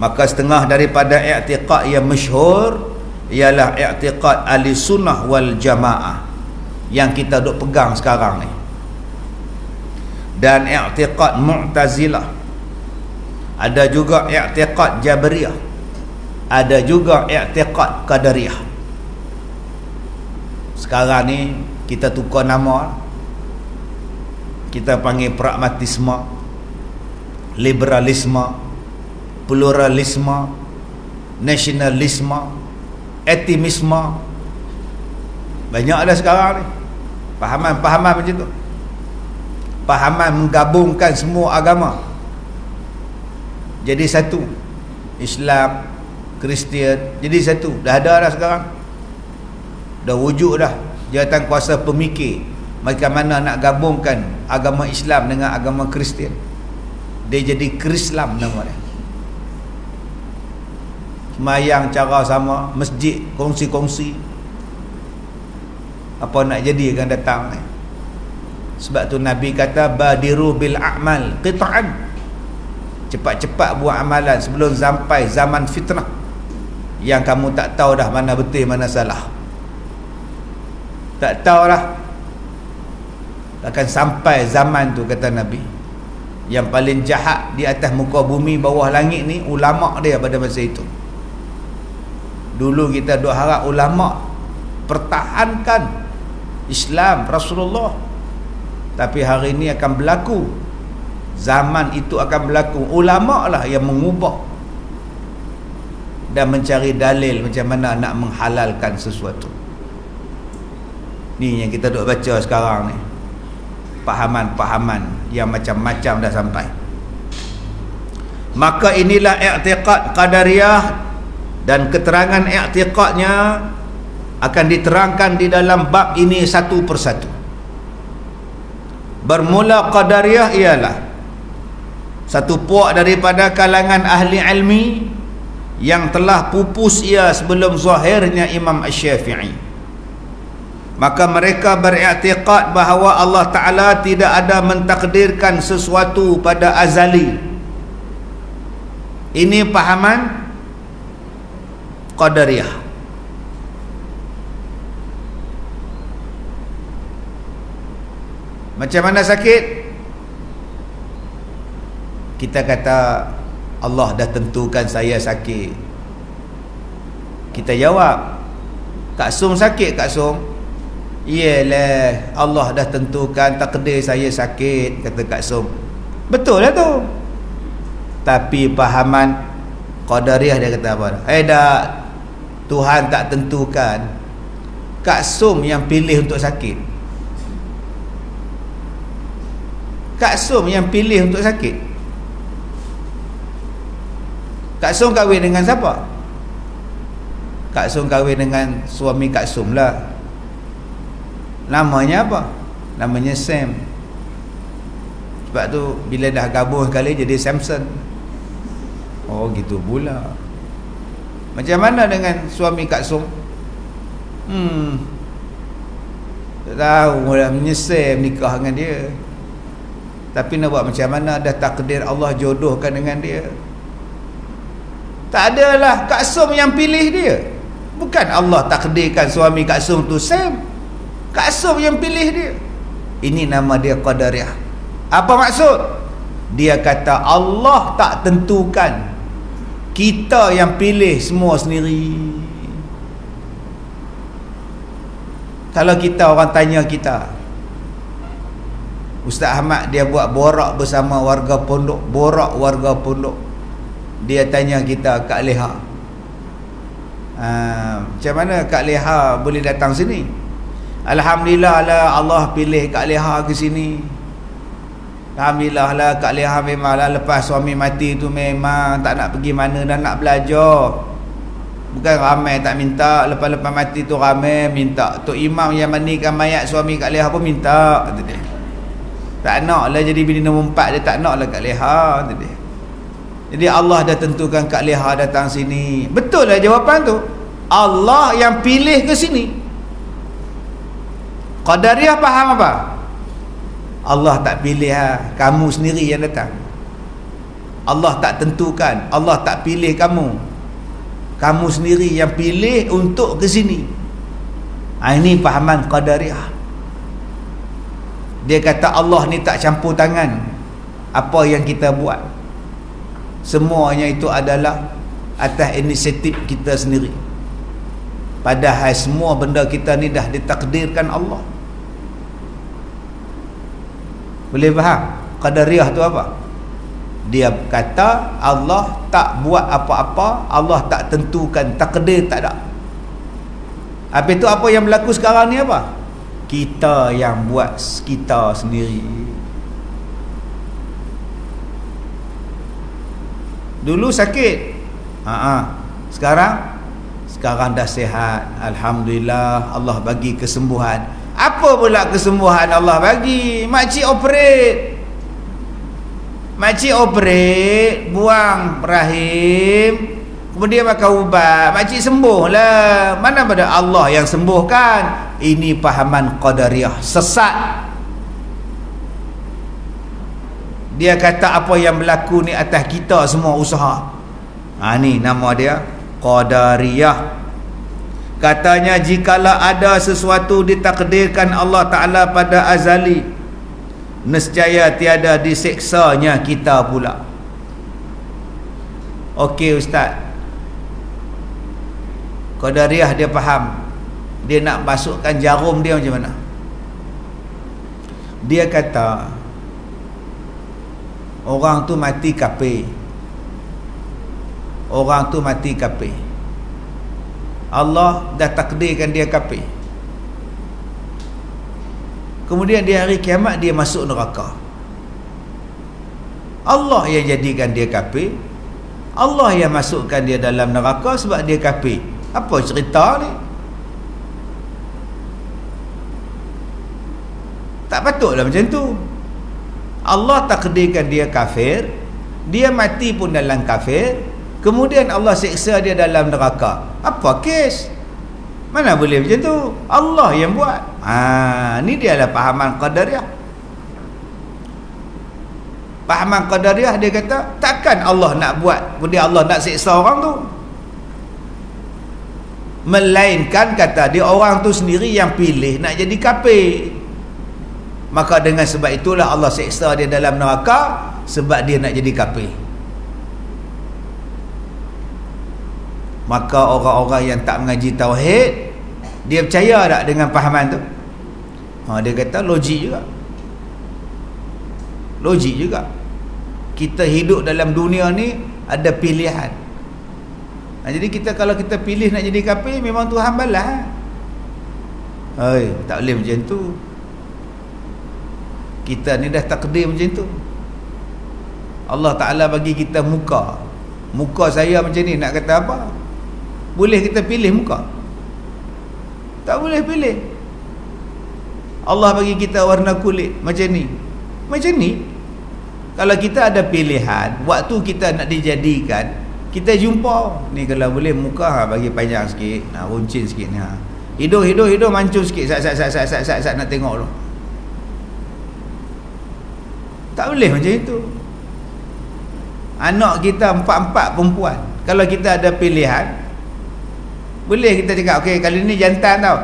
Maka setengah daripada i'tiqad yang masyhur ialah i'tiqad ahli sunnah wal jamaah yang kita duk pegang sekarang ni, dan i'tiqad mu'tazilah, ada juga i'tiqad jabriyah, ada juga i'tiqad qadariyah. Sekarang ni kita tukar nama, kita panggil pragmatisme, liberalisme, pluralisme, nasionalisme, etimisme. Banyak ada sekarang ni pahaman-pahaman macam tu. Pahaman menggabungkan semua agama jadi satu. Islam, Kristian jadi satu. Dah ada dah sekarang, dah wujud dah jawatan kuasa pemikir bagaimana nak gabungkan agama Islam dengan agama Kristian. Dia jadi Krislam nama dia. Semayang cara sama, masjid kongsi-kongsi. Apa nak jadi akan datang ni. Sebab tu Nabi kata badiru bil a'mal qita'an, cepat-cepat buat amalan sebelum sampai zaman fitnah yang kamu tak tahu dah mana betul mana salah. Tak tahu dah. Akan sampai zaman tu, kata Nabi, yang paling jahat di atas muka bumi bawah langit ni ulama dia pada masa itu. Dulu kita duk harap ulama pertahankan Islam Rasulullah, tapi hari ini akan berlaku, zaman itu akan berlaku, ulama lah yang mengubah dan mencari dalil macam mana nak menghalalkan sesuatu. Ni yang kita duk baca sekarang ni, pahaman-pahaman yang macam-macam dah sampai. Maka inilah i'tiqad qadariyah, dan keterangan i'tiqadnya akan diterangkan di dalam bab ini satu persatu. Bermula qadariyah ialah satu puak daripada kalangan ahli ilmi yang telah pupus ia sebelum zahirnya Imam Asy-Syafi'i. Maka mereka beriktikad bahawa Allah Ta'ala tidak ada mentakdirkan sesuatu pada azali. Ini pahaman Qadariyah. Macam mana sakit? Kita kata Allah dah tentukan saya sakit. Kita jawab, Kak Sum sakit Kak Sum? Iyalah, Allah dah tentukan takdir saya sakit, kata Kak Sum. Betul lah tu. Tapi pahaman Qadariyah dia kata apa? Dah, Tuhan tak tentukan, Kak Sum yang pilih untuk sakit. Kak Sum yang pilih untuk sakit. Kak Sum kahwin dengan siapa? Kak Sum kahwin dengan suami Kak Sum lah. Namanya apa? Namanya Sam. Sebab tu bila dah gabung sekali jadi Samson. Oh gitu pula. Macam mana dengan suami Kak Sum? Tak tahu lah, menyesal nikah dengan dia. Tapi nak buat macam mana, dah takdir Allah jodohkan dengan dia. Tak adalah Kak Sum yang pilih dia. Bukan Allah takdirkan suami Kak Sum tu Sam. Kak Sum yang pilih dia. Ini nama dia Qadariyah. Apa maksud? Dia kata Allah tak tentukan, kita yang pilih semua sendiri. Kalau kita, orang tanya kita, Ustaz Ahmad dia buat borak bersama warga pondok, borak warga pondok, dia tanya kita, Kak Leha, macam mana Kak Leha boleh datang sini? Alhamdulillah lah, Allah pilih Kak Leha ke sini. Alhamdulillah lah Kak Leha memang lah lepas suami mati tu memang tak nak pergi mana dan nak belajar. Bukan ramai tak minta, lepas-lepas mati tu ramai minta. Tok Imam yang mandikan mayat suami Kak Leha pun minta, kata dia. Tak nak lah jadi bini nombor 4, dia tak nak lah Kak Leha, kata dia. Jadi Allah dah tentukan Kak Leha datang sini. Betul lah jawapan tu. Allah yang pilih ke sini. Qadariyah faham apa? Allah tak pilih kamu sendiri yang datang. Allah tak tentukan, Allah tak pilih kamu. Kamu sendiri yang pilih untuk ke sini. Ini fahaman Qadariyah. Dia kata Allah ni tak campur tangan apa yang kita buat. Semuanya itu adalah atas inisiatif kita sendiri. Padahal semua benda kita ni dah ditakdirkan Allah. Boleh faham? Qadariyah tu apa? Dia kata Allah tak buat apa-apa, Allah tak tentukan, takdir tak ada. Habis tu apa yang berlaku sekarang ni apa? Kita yang buat kita sendiri. Dulu sakit. Sekarang dah sihat. Alhamdulillah, Allah bagi kesembuhan. Apa pula kesembuhan Allah bagi? Makcik operate, buang rahim, kemudian makan ubat, makcik sembuh lah. Mana pada Allah yang sembuhkan? Ini pahaman Qadariyah sesat. Dia kata apa yang berlaku ni atas kita semua usaha. Ni nama dia Qadariyah. Katanya jikalau ada sesuatu ditakdirkan Allah Ta'ala pada azali, nescaya tiada diseksanya kita pula. Okey Ustaz, Qadariyah dia faham. Dia nak masukkan jarum dia macam mana? Dia kata orang tu mati kafir. Orang tu mati kafir. Allah dah takdirkan dia kafir. Kemudian di hari kiamat dia masuk neraka. Allah yang jadikan dia kafir. Allah yang masukkan dia dalam neraka sebab dia kafir. Apa cerita ni? Tak patutlah macam tu. Allah takdirkan dia kafir, dia mati pun dalam kafir, kemudian Allah seksa dia dalam neraka. Apa kes? Mana boleh macam tu? Allah yang buat. Ni dia lah pahaman Qadariyah. Pahaman Qadariyah dia kata takkan Allah nak buat, kemudian Allah nak seksa orang tu. Melainkan kata dia orang tu sendiri yang pilih nak jadi kafir. Maka dengan sebab itulah Allah seksa dia dalam neraka, sebab dia nak jadi kafir. Maka orang-orang yang tak mengaji tauhid, dia percaya tak dengan fahaman tu? Dia kata logik juga. Logik juga. Kita hidup dalam dunia ni ada pilihan. Jadi kita kalau kita pilih nak jadi kafir, memang Tuhan balas. Tak boleh macam tu. Kita ni dah takdir macam tu. Allah Ta'ala bagi kita muka. Muka saya macam ni, nak kata apa? Boleh kita pilih muka? Tak boleh pilih. Allah bagi kita warna kulit macam ni. Macam ni. Kalau kita ada pilihan, waktu kita nak dijadikan, kita jumpa ni kalau boleh muka bagi panjang sikit, runcin sikit ni. Hidung mancung sikit, sat nak tengok tu. Tak boleh macam itu. Anak kita 4 perempuan. Kalau kita ada pilihan, boleh kita cakap okey kali ni jantan tau.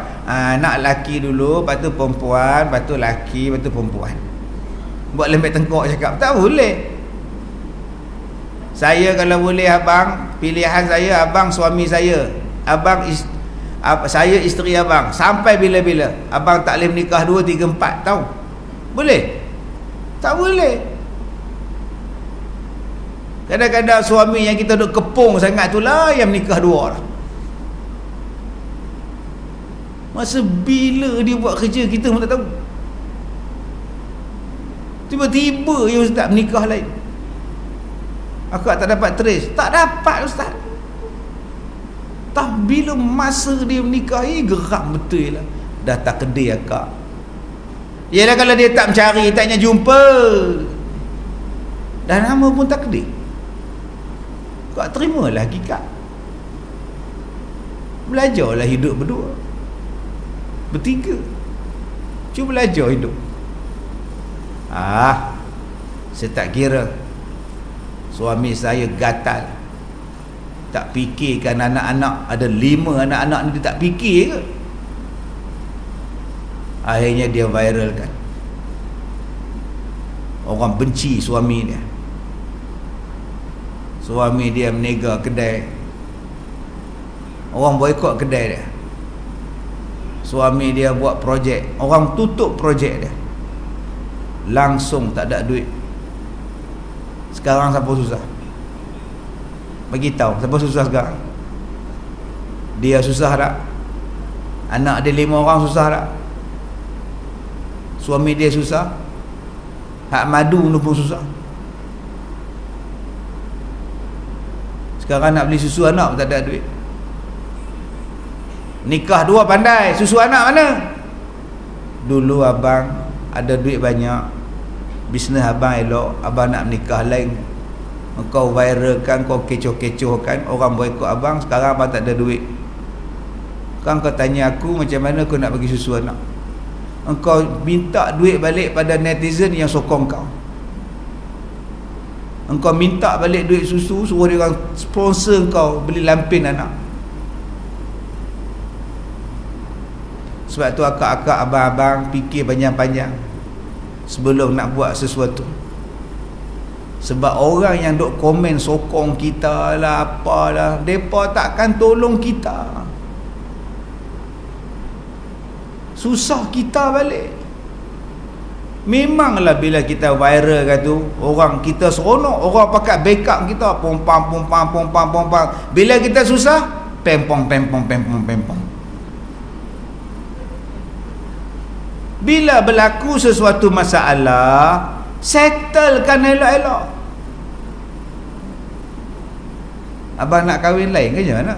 Nak laki dulu, lepas tu perempuan, lepas tu laki, lepas tu perempuan. Buat lembek tengkok cakap. Tak boleh. Saya kalau boleh abang, pilihan saya abang suami saya. Saya isteri abang. Sampai bila-bila. Abang tak boleh menikah 2, 3, 4 tahun. Boleh? Tak boleh. Kadang-kadang suami yang kita duk kepung sangat tu lah yang menikah 2 lah. Masa bila dia buat kerja kita pun tak tahu. Tiba-tiba ya ustaz menikah lain. Akak tak dapat trace. Tak dapat ustaz. Tak, bila masa dia menikah, geram betul lah. Dah tak kedai akak. Yalah kalau dia tak mencari, taknya jumpa, dah lama pun tak kedai. Kau terimalah hakikat. Belajarlah hidup berdua, bertiga. Cuba belajar hidup. Saya tak kira suami saya gatal, tak fikirkan anak-anak. Ada 5 anak-anak ni dia tak fikir ke? Akhirnya dia viralkan. Orang benci suami dia. Suami dia menega kedai. Orang boikot kedai dia. Suami dia buat projek, orang tutup projek dia. Langsung tak ada duit. Sekarang siapa susah? Bagi tahu siapa susah sekarang? Dia susah tak? Anak dia 5 orang susah tak? Suami dia susah? Hak madu tu pun susah. Sekarang nak beli susu anak pun tak ada duit. Nikah 2 pandai, susu anak mana? Dulu abang ada duit banyak, bisnes abang elok, abang nak menikah lain, kau viralkan, kau kecoh-kecohkan, orang boikot abang. Sekarang abang tak ada duit. Kan kau tanya aku macam mana kau nak bagi susu anak? Engkau minta duit balik pada netizen yang sokong kau. Engkau minta balik duit susu, suruh dia orang sponsor kau beli lampin anak. Sebab tu akak-akak, abang-abang fikir panjang-panjang sebelum nak buat sesuatu. Sebab orang yang duk komen sokong kita lah, apalah, mereka takkan tolong kita. Susah kita balik. Memanglah bila kita viral kat tu, orang kita seronok, orang pakai backup kita, pompang. Bila kita susah, pempong. Bila berlaku sesuatu masalah, settlekan elok-elok. Abang nak kahwin lain ke macam mana?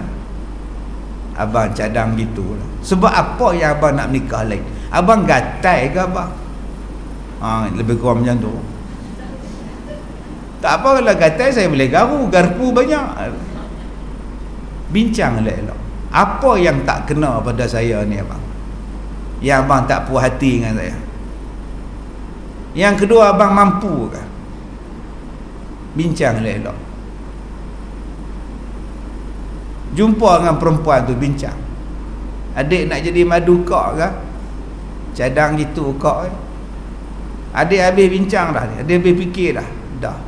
Abang cadang gitulah. Sebab apa yang abang nak nikah lain? Abang gatai ke abang? Lebih kurang macam tu. Tak apa kalau gatai, saya boleh garpu banyak. Bincang elok-elok. Apa yang tak kena pada saya ni abang? Yang abang tak puas hati dengan saya. Yang kedua, abang mampu ke? Bincang elok-elok. Jumpa dengan perempuan tu, bincang. Adik nak jadi madu kak ke? Cadang gitu kak. Adik habis bincang dah. Adik habis fikir dah.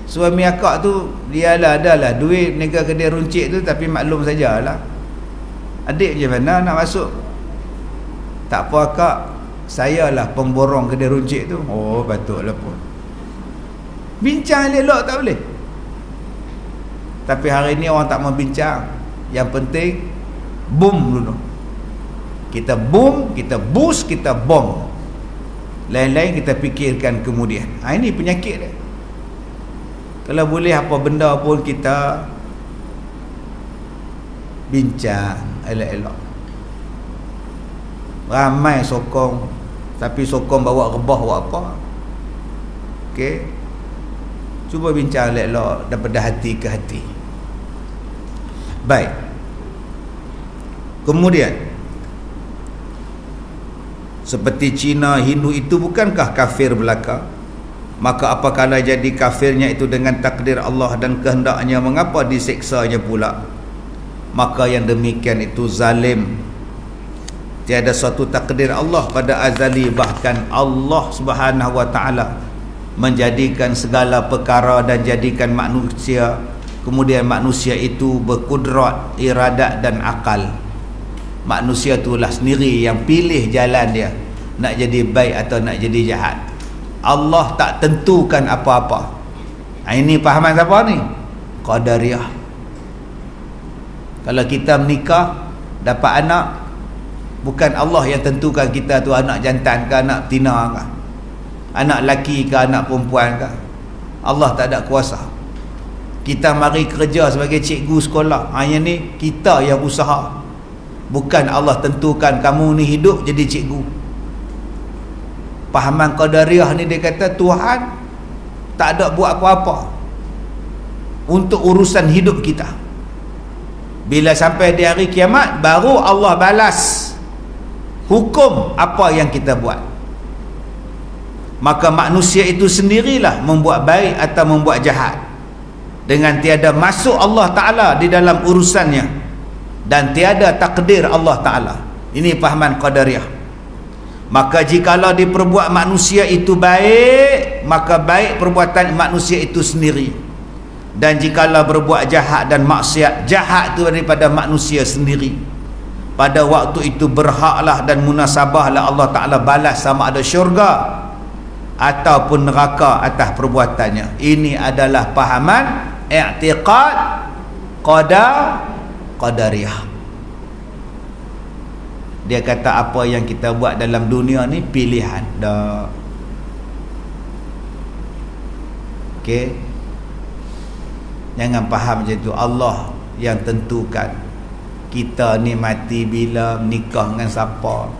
Suami akak tu, dia lah adalah duit nega kedai runcit tu, tapi maklum sajalah. Adik macam mana nak masuk? Tak apa akak, saya lah pemborong kedai runcit tu. Oh, patutlah pun. Bincang elok tak boleh. Tapi hari ni orang tak mau bincang. Yang penting boom dulu. Kita boom, kita boost, kita bom. Lain-lain kita fikirkan kemudian. Ini penyakit dia. Kalau boleh apa benda pun kita bincang elok-elok. Ramai sokong, tapi sokong bawa rebah buat apa? Okey. Cuba bincang elok-elok daripada hati ke hati. Baik. Kemudian, seperti Cina, Hindu itu bukankah kafir belaka? Maka apakala jadi kafirnya itu dengan takdir Allah dan kehendaknya, mengapa diseksanya pula? Maka yang demikian itu zalim. Tiada suatu takdir Allah pada azali, bahkan Allah Subhanahu wa ta'ala menjadikan segala perkara dan jadikan manusia, kemudian manusia itu berkudrat, iradat dan akal. Manusia itulah sendiri yang pilih jalan dia, nak jadi baik atau nak jadi jahat. Allah tak tentukan apa-apa. Ini pahaman siapa ni? Qadariyah. Kalau kita menikah dapat anak, bukan Allah yang tentukan kita tu anak jantan ke anak tina ke. anak lelaki ke anak perempuan ke. Allah tak ada kuasa. Kita mari kerja sebagai cikgu sekolah, hanya ni kita yang usaha. Bukan Allah tentukan kamu ni hidup jadi cikgu. Pahaman Qadariyah ni dia kata Tuhan tak ada buat apa-apa untuk urusan hidup kita. Bila sampai di hari kiamat, baru Allah balas hukum apa yang kita buat. Maka manusia itu sendirilah membuat baik atau membuat jahat, dengan tiada masuk Allah Ta'ala di dalam urusannya, dan tiada takdir Allah Ta'ala. Ini pahaman Qadariyah. Maka jikalau diperbuat manusia itu baik, maka baik perbuatan manusia itu sendiri. Dan jikalau berbuat jahat dan maksiat, jahat itu daripada manusia sendiri. Pada waktu itu berhaklah dan munasabahlah Allah Ta'ala balas sama ada syurga ataupun neraka atas perbuatannya. Ini adalah pahaman i'tiqad Qadariyah. Dia kata apa yang kita buat dalam dunia ni pilihan dah. Okey, jangan faham macam tu. Allah yang tentukan kita ni mati bila, menikah dengan siapa,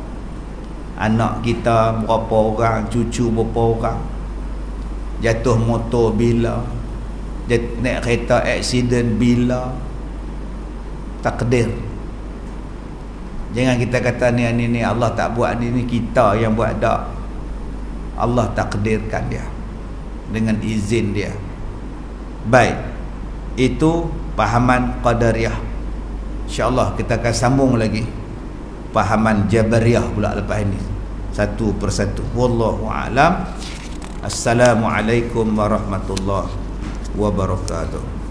anak kita berapa orang, cucu berapa orang, jatuh motor bila, naik kereta aksiden bila. Takdir. Jangan kita kata ni Allah tak buat, ni kita yang buat. Tak, Allah takdirkan dia dengan izin dia. Baik, itu pahaman Qadariyah. InsyaAllah kita akan sambung lagi pahaman Jabariyah pula lepas ini, satu persatu. Wallahu a'lam. Assalamualaikum warahmatullahi wabarakatuh.